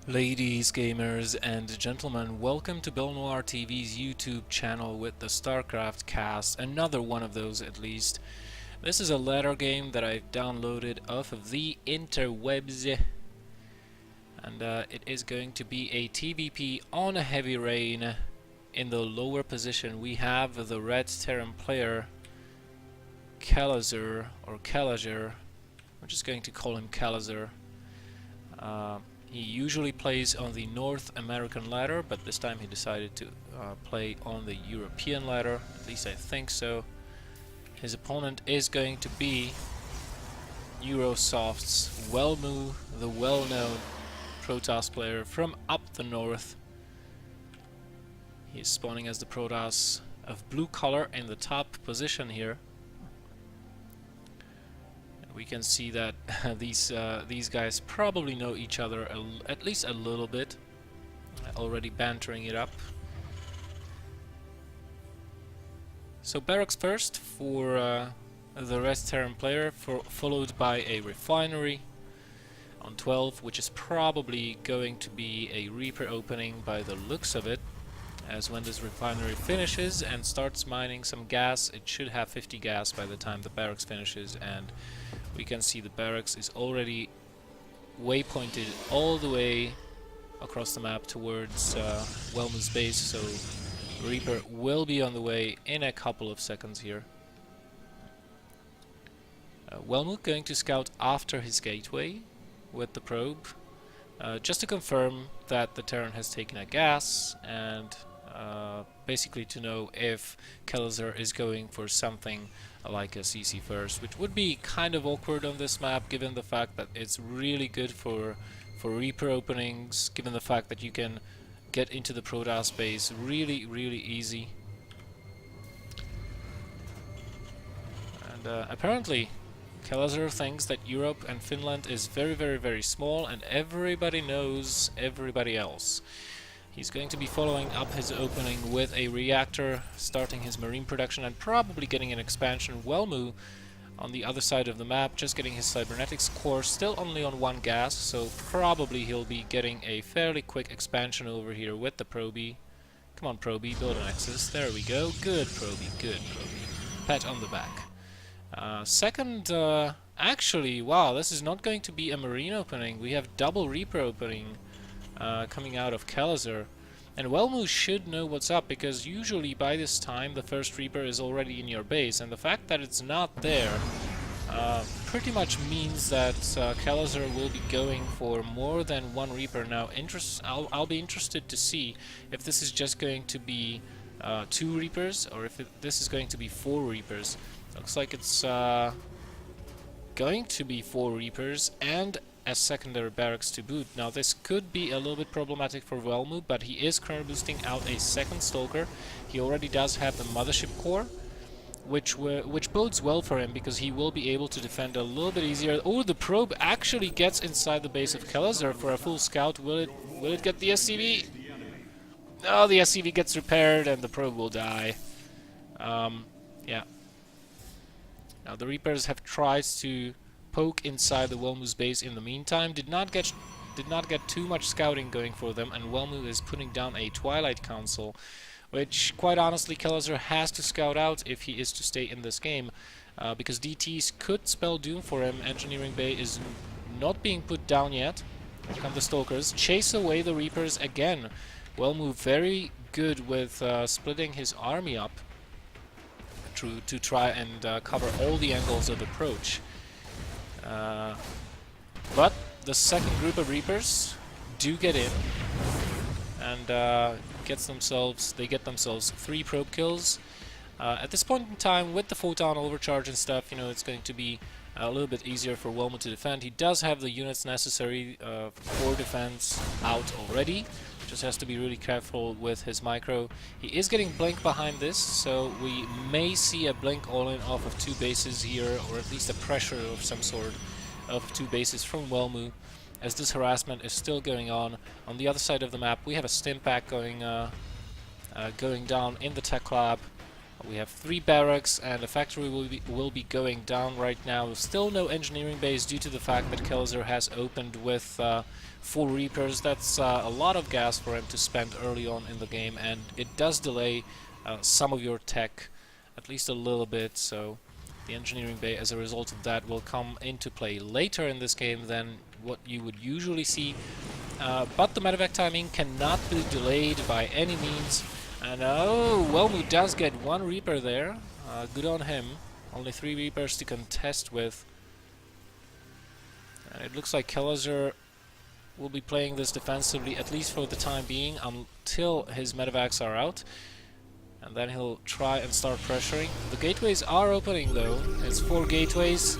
Ladies, gamers, and gentlemen, welcome to BelleNOiR TV's YouTube channel with the Starcraft cast, another one of those at least. This is a ladder game that I've downloaded off of the interwebs, and it is going to be a TVP on a heavy rain. In the lower position we have the red Terran player, Kelazhur, or Kelazhur. We're just going to call him Kelazhur. He usually plays on the North American ladder, but this time he decided to play on the European ladder, at least I think so. His opponent is going to be Eurosoft's Welmu, the well-known Protoss player from up the north. He is spawning as the Protoss of blue color in the top position here. We can see that these guys probably know each other at least a little bit, already bantering it up. So barracks first for the red Terran player, followed by a refinery on 12, which is probably going to be a Reaper opening by the looks of it, as when this refinery finishes and starts mining some gas, it should have 50 gas by the time the barracks finishes, and we can see the barracks is already waypointed all the way across the map towards Welmu's base, so Reaper will be on the way in a couple of seconds here. Welmu going to scout after his gateway with the probe, just to confirm that the Terran has taken a gas, and basically to know if Kelazhur is going for something like a CC first, which would be kind of awkward on this map given the fact that it's really good for Reaper openings, given the fact that you can get into the Protoss base really easy. And apparently Kelazhur thinks that Europe and Finland is very small and everybody knows everybody else. He's going to be following up his opening with a reactor, starting his marine production and probably getting an expansion. Welmu on the other side of the map, just getting his cybernetics core, still only on 1 gas, so probably he'll be getting a fairly quick expansion over here with the Proby. Come on Proby, build a Nexus, there we go, good Proby, good Proby. Pat on the back. Second, actually, wow, this is not going to be a marine opening, we have double Reaper opening coming out of Kelazhur. And Welmu should know what's up, because usually by this time the first Reaper is already in your base, and the fact that it's not there pretty much means that Kelazhur will be going for more than 1 Reaper. Now I'll be interested to see if this is just going to be 2 Reapers, or if this is going to be 4 Reapers. Looks like it's going to be 4 Reapers and a secondary barracks to boot. Now this could be a little bit problematic for Welmu, but he is chrono boosting out a second Stalker. He already does have the mothership core, which bodes well for him, because he will be able to defend a little bit easier. Oh, the probe actually gets inside the base of Kelazhur for a full scout. Will it get the SCV? No, the SCV gets repaired and the probe will die. Yeah. Now the Reapers have tried to poke inside the Welmu's base in the meantime, did not get too much scouting going for them, and Welmu is putting down a Twilight Council, which quite honestly Kelazhur has to scout out if he is to stay in this game, because DTs could spell doom for him. Engineering Bay is not being put down yet. Here come the Stalkers, chase away the Reapers again. Welmu very good with splitting his army up to try and cover all the angles of approach. But the second group of Reapers do get in and they get themselves 3 probe kills. At this point in time, with the photon overcharge and stuff, you know, it's going to be a little bit easier for Welmu to defend. He does have the units necessary for defense out already. Just has to be really careful with his micro. He is getting blink behind this, so we may see a blink all-in off of 2 bases here, or at least a pressure of some sort of 2 bases from Welmu, as this harassment is still going on. On the other side of the map, we have a stim pack going down in the tech lab. We have 3 barracks, and a factory will be going down right now. Still no engineering base due to the fact that Kelazhur has opened with 4 Reapers. That's a lot of gas for him to spend early on in the game, and it does delay some of your tech, at least a little bit, so the engineering bay as a result of that will come into play later in this game than what you would usually see. But the medevac timing cannot be delayed by any means. And oh, Welmu does get 1 Reaper there. Good on him. Only 3 Reapers to contest with. And it looks like Kelazhur will be playing this defensively, at least for the time being, until his medevacs are out. And then he'll try and start pressuring. The gateways are opening though. It's 4 gateways.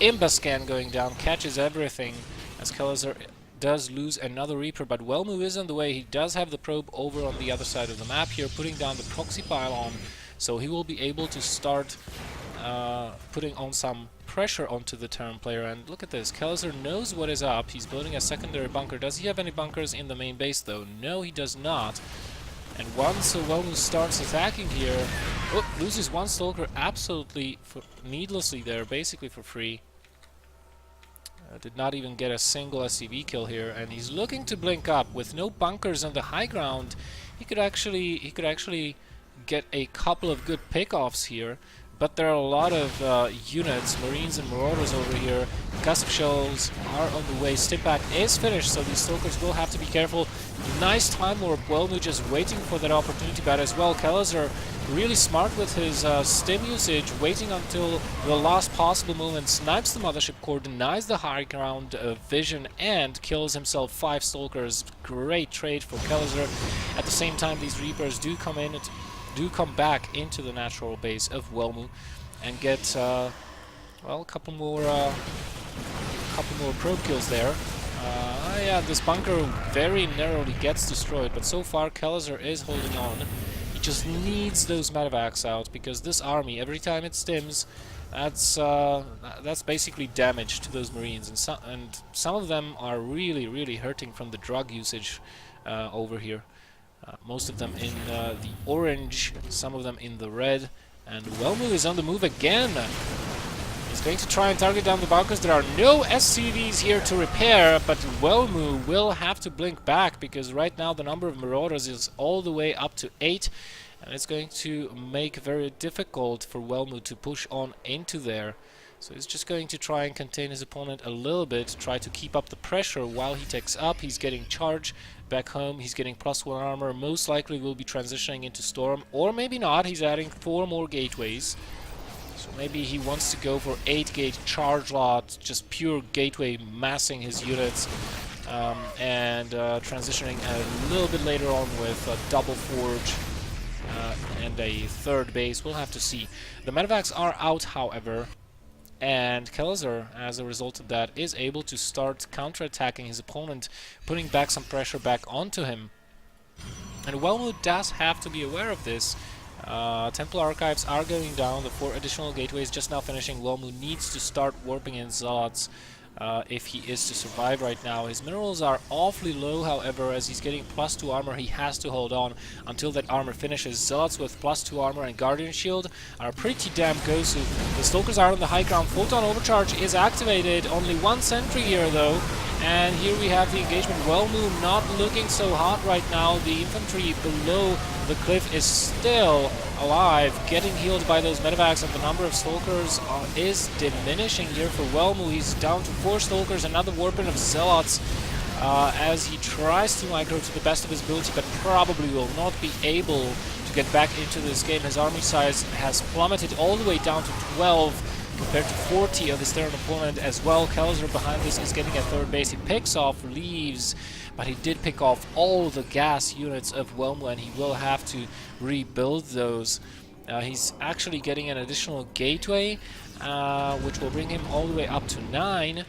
Imbascan going down, catches everything, as Kelazhur does lose another Reaper, but Welmu is on the way. He does have the probe over on the other side of the map here, putting down the proxy pylon, so he will be able to start putting on some pressure onto the Terran player. And look at this, Kelazhur knows what is up. He's building a secondary bunker. Does he have any bunkers in the main base though? No, he does not. And once Welmu starts attacking here, loses 1 Stalker absolutely needlessly there, basically for free. Did not even get a single SCV kill here, and he's looking to blink up with no bunkers on the high ground. He could actually get a couple of good pickoffs here, but there are a lot of units, Marines and Marauders over here. Gust shells are on the way. Stimpack is finished, so these Stalkers will have to be careful. Nice time warp. Welmu just waiting for that opportunity, but as well Kelazhur really smart with his stim usage, waiting until the last possible moment, snipes the mothership core, denies the high ground vision, and kills himself 5 Stalkers. Great trade for Kelazhur. At the same time, these Reapers do come back into the natural base of Welmu and get well, a couple more probe kills there. Yeah, this bunker very narrowly gets destroyed, but so far Kelazhur is holding on. He just needs those medevacs out, because this army, every time it stims, that's basically damage to those Marines, and some of them are really hurting from the drug usage over here. Most of them in the orange, some of them in the red, and Welmu is on the move again. He's going to try and target down the bunkers. There are no SCVs here to repair, but Welmu will have to blink back, because right now the number of Marauders is all the way up to 8, and it's going to make it very difficult for Welmu to push on into there. So he's just going to try and contain his opponent a little bit, try to keep up the pressure while he takes up. He's getting charge back home, he's getting +1 armor, most likely will be transitioning into Storm, or maybe not, he's adding 4 more gateways. So maybe he wants to go for 8 gate charge lot, just pure gateway massing his units, and transitioning a little bit later on with a double forge and a 3rd base. We'll have to see. The medevacs are out, however, and Kelazhur, as a result of that, is able to start counterattacking his opponent, putting back some pressure back onto him. And Welmu does have to be aware of this. Temple Archives are going down, the 4 additional gateways just now finishing. Welmu needs to start warping in Zealots if he is to survive right now. His minerals are awfully low, however, as he's getting +2 armor. He has to hold on until that armor finishes. Zealots with +2 armor and Guardian Shield are pretty damn gosu. The Stalkers are on the high ground. Photon Overcharge is activated. Only 1 sentry here, though. And here we have the engagement. Welmu not looking so hot right now. The infantry below the cliff is still alive, getting healed by those medevacs, and the number of Stalkers is diminishing here for Welmu. He's down to 4 Stalkers, another warping of Zealots, as he tries to micro to the best of his ability, but probably will not be able to get back into this game. His army size has plummeted all the way down to 12. Compared to 40 of his Terran opponent as well. Kelazhur behind this is getting a 3rd base. He picks off leaves, but he did pick off all the gas units of Welmu, and he will have to rebuild those. He's actually getting an additional gateway, which will bring him all the way up to 9.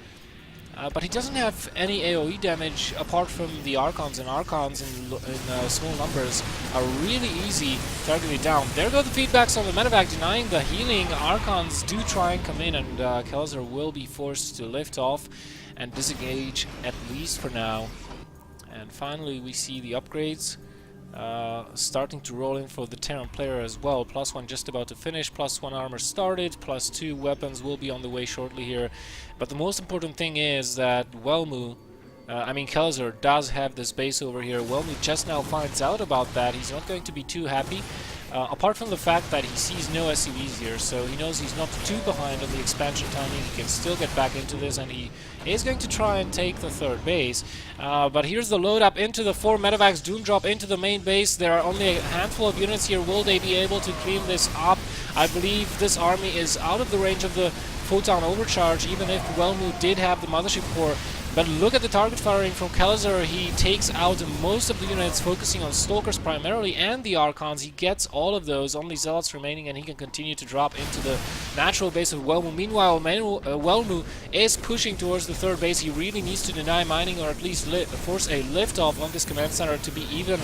But he doesn't have any AoE damage apart from the Archons, and Archons in small numbers are really easy targeted down. There go the feedbacks on the medevac, denying the healing. Archons do try and come in, and Kelazhur will be forced to lift off and disengage, at least for now. And finally we see the upgrades. starting to roll in for the Terran player as well. +1 just about to finish, +1 armor started, +2 weapons will be on the way shortly here. But the most important thing is that Welmu, Kelazhur does have this base over here. Welmu just now finds out about that. He's not going to be too happy. Apart from the fact that he sees no SCVs here, so he knows he's not too behind on the expansion timing, he can still get back into this, and he is going to try and take the third base. But here's the load up into the 4 medevacs. Doom drop into the main base. There are only a handful of units here. Will they be able to clean this up? I believe this army is out of the range of the photon overcharge, even if Welmu did have the mothership core. But look at the target firing from Kelazhur. He takes out most of the units, focusing on Stalkers primarily and the Archons. He gets all of those, only Zealots remaining, and he can continue to drop into the natural base of Welmu. Meanwhile, Welmu is pushing towards the third base. He really needs to deny mining, or at least force a liftoff on this command center to be even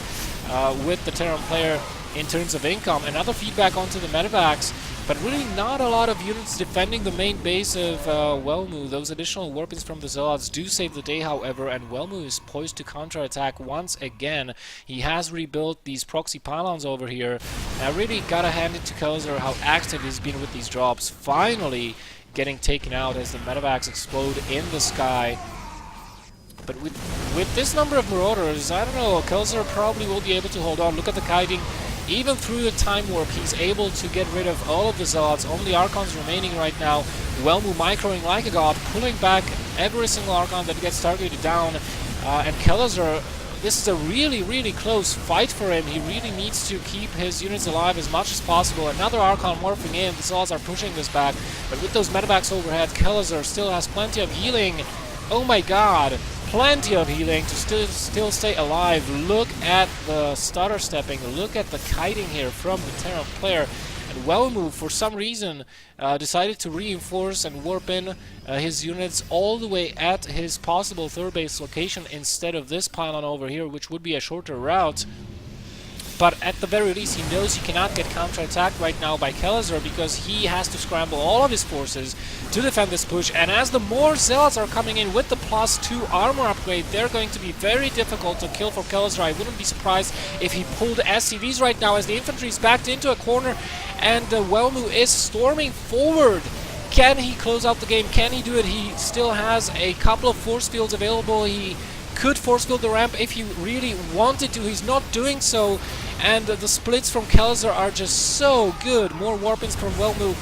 with the Terran player in terms of income. Another feedback onto the medevacs, but really not a lot of units defending the main base of Welmu. Those additional weapons from the Zealots do save the day, however, and Welmu is poised to counterattack once again. He has rebuilt these proxy pylons over here. I really gotta hand it to Kelazhur how active he's been with these drops, finally getting taken out as the medevacs explode in the sky. But with this number of Marauders, I don't know, Kelazhur probably will be able to hold on. Look at the kiting. Even through the time warp, he's able to get rid of all of the Zealots. Only Archons remaining right now. Welmu microing like a god, pulling back every single Archon that gets targeted down. And Kelazhur, this is a really, really close fight for him. He really needs to keep his units alive as much as possible. Another Archon morphing in. The Zealots are pushing this back. But with those medevacs overhead, Kelazhur still has plenty of healing. Oh my god. Plenty of healing to still stay alive. Look at the stutter stepping. Look at the kiting here from the Terran player. And Welmu, for some reason, decided to reinforce and warp in his units all the way at his possible third base location instead of this pylon over here, which would be a shorter route. But at the very least, he knows he cannot get counterattacked right now by Kelazhur, because he has to scramble all of his forces to defend this push. And as the more Zealots are coming in with the +2 armor upgrade, they're going to be very difficult to kill for Kelazhur. I wouldn't be surprised if he pulled SCVs right now as the infantry is backed into a corner and Welmu is storming forward. Can he close out the game? Can he do it? He still has a couple of force fields available. He could force field the ramp if he really wanted to. He's not doing so, and the splits from Kelazhur are just so good. More warpings from Welmu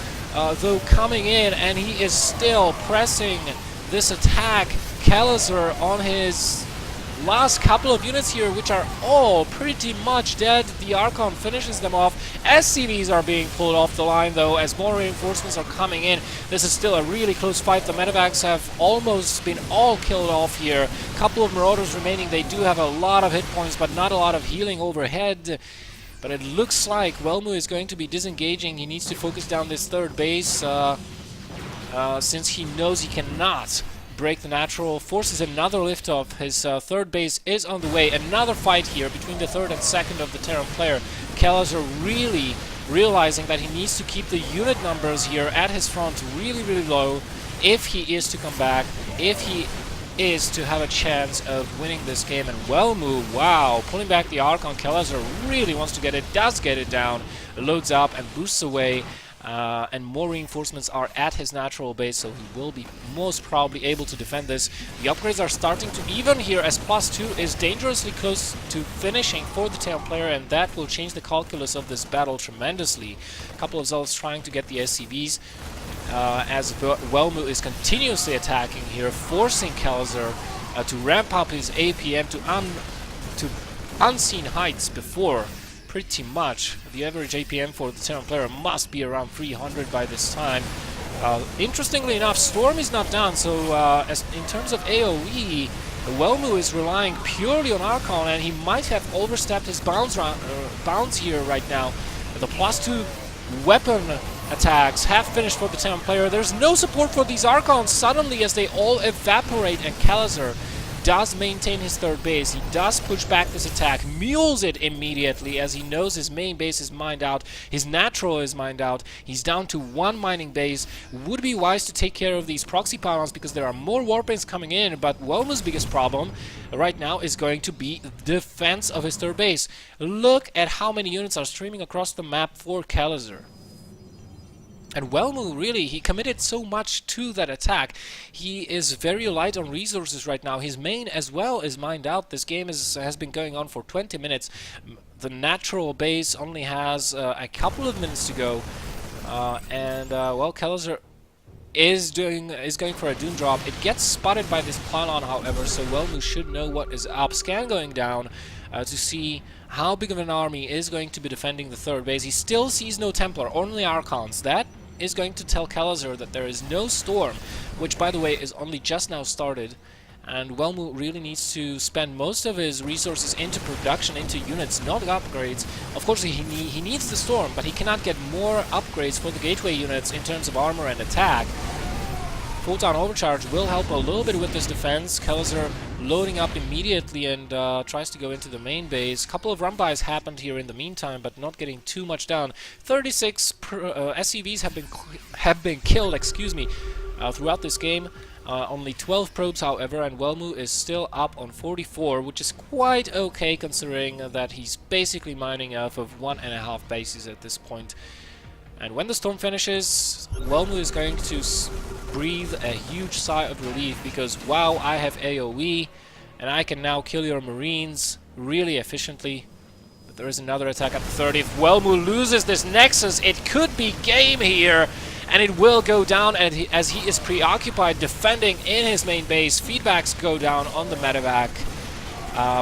though coming in, and he is still pressing this attack. Kelazhur on his last couple of units here, which are all pretty much dead. The Archon finishes them off. SCVs are being pulled off the line though as more reinforcements are coming in. This is still a really close fight. The medevacs have almost been all killed off here. Couple of Marauders remaining. They do have a lot of hit points, but not a lot of healing overhead. But it looks like Welmu is going to be disengaging. He needs to focus down this third base since he knows he cannot break the natural. Forces another liftoff. His third base is on the way. Another fight here between the third and second of the Terran player. Kelazhur really realizing that he needs to keep the unit numbers here at his front really, really low if he is to come back, if he is to have a chance of winning this game. And Welmu, wow, pulling back the Archon. Kelazhur really wants to get it, does get it down, loads up and boosts away. And more reinforcements are at his natural base, so he will be most probably able to defend this. The upgrades are starting to even here as +2 is dangerously close to finishing for the Terran player, and that will change the calculus of this battle tremendously. A couple of Zealots trying to get the SCVs as Welmu is continuously attacking here, forcing Kelazhur to ramp up his APM to unseen heights before. Pretty much the average APM for the Terran player must be around 300 by this time. Interestingly enough, Storm is not down, so as in terms of AoE, Welmu is relying purely on Archon, and he might have overstepped his bounds here right now. The +2 weapon attacks have finished for the Terran player. There's no support for these Archons suddenly as they all evaporate, and Kelazhur does maintain his third base. He does push back this attack, mules it immediately as he knows his main base is mined out, his natural is mined out. He's down to one mining base. Would be wise to take care of these proxy pylons because there are more warplanes coming in, but Welmu's biggest problem right now is going to be defense of his third base. Look at how many units are streaming across the map for Kelazhur. And Welmu, really, he committed so much to that attack. He is very light on resources right now. His main as well is mined out. This game has been going on for 20 minutes. The natural base only has a couple of minutes to go. Well, Kelazhur is going for a Doom drop. It gets spotted by this pylon, however, so Welmu should know what is up. Scan going down to see how big of an army is going to be defending the third base. He still sees no Templar, only Archons. That is going to tell Kelazhur that there is no Storm, which, by the way, is only just now started. And Welmu really needs to spend most of his resources into production, into units, not upgrades. Of course, he needs the Storm, but he cannot get more upgrades for the gateway units in terms of armor and attack. Photon Overcharge will help a little bit with this defense. Kelazhur loading up immediately and tries to go into the main base. A couple of run-bys happened here in the meantime, but not getting too much down. 36 SCVs have been killed, excuse me, throughout this game. Only 12 probes, however, and Welmu is still up on 44, which is quite okay considering that he's basically mining off of 1.5 bases at this point. And when the storm finishes, Welmu is going to breathe a huge sigh of relief because, wow, I have AoE and I can now kill your marines really efficiently. But there is another attack at the 30th. If Welmu loses this Nexus, it could be game here. And it will go down as he is preoccupied defending in his main base. Feedbacks go down on the medevac.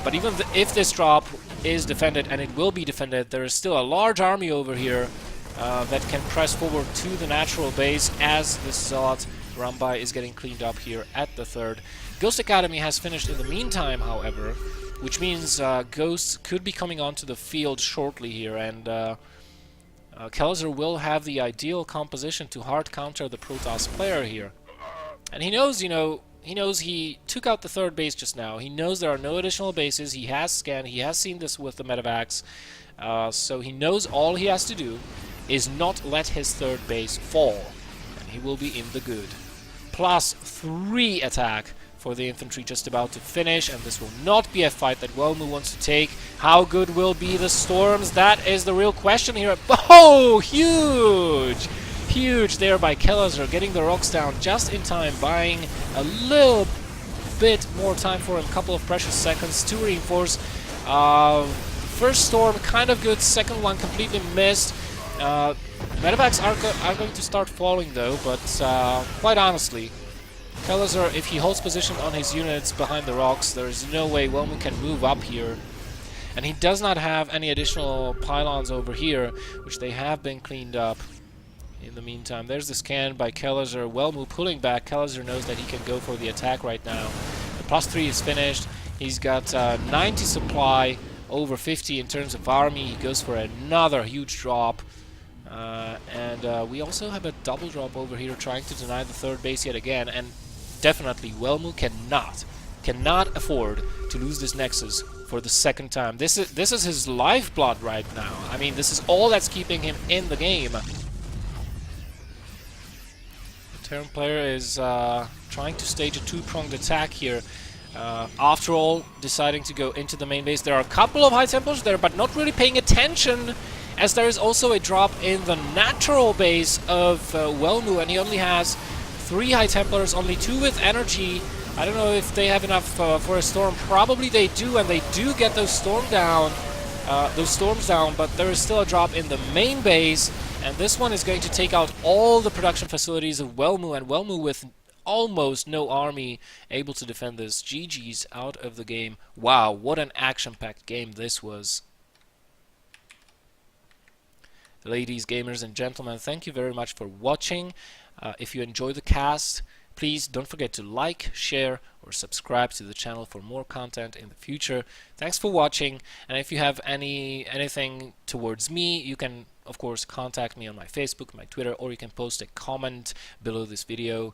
But even if this drop is defended, and it will be defended, there is still a large army over here that can press forward to the natural base as the Zealot run-by is getting cleaned up here at the third. Ghost Academy has finished in the meantime, however, which means Ghosts could be coming onto the field shortly here, and Kelazhur will have the ideal composition to hard counter the Protoss player here. And he knows, he took out the third base just now. He knows there are no additional bases. He has scanned, he has seen this with the medevacs. So he knows all he has to do is not let his third base fall. And he will be in the good. +3 attack for the infantry just about to finish, and this will not be a fight that Welmu wants to take. How good will be the storms? That is the real question here. Oh, huge! Huge there by Kelazhur, getting the rocks down just in time, buying a little bit more time for him, a couple of precious seconds to reinforce. First storm, kind of good, second one completely missed. Medevacs are going to start falling though, but quite honestly, Kelazhur, if he holds position on his units behind the rocks, there is no way Welmu can move up here. And he does not have any additional pylons over here, which they have been cleaned up in the meantime. There's the scan by Kelazhur. Welmu pulling back. Kelazhur knows that he can go for the attack right now. The +3 is finished. He's got 90 supply, over 50 in terms of army. He goes for another huge drop. We also have a double drop over here trying to deny the third base yet again, and definitely Welmu cannot afford to lose this Nexus for the second time. This is his lifeblood right now. I mean, this is all that's keeping him in the game. The Terran player is trying to stage a two-pronged attack here. After all, deciding to go into the main base. There are a couple of High Templars there, but not really paying attention, as there is also a drop in the natural base of Welmu, and he only has 3 High Templars, only 2 with energy. I don't know if they have enough for a storm. Probably they do, and they do get those storms down, but there is still a drop in the main base, and this one is going to take out all the production facilities of Welmu, and Welmu with almost no army able to defend this. GG's out of the game. Wow, what an action-packed game this was. Ladies, gamers, and gentlemen, thank you very much for watching. If you enjoy the cast, please don't forget to like, share, or subscribe to the channel for more content in the future. Thanks for watching, and if you have anything towards me, you can, of course, contact me on my Facebook, my Twitter, or you can post a comment below this video.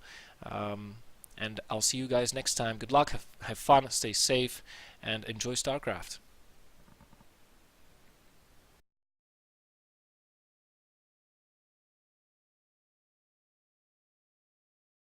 and I'll see you guys next time. Good luck, have fun, stay safe, and enjoy StarCraft.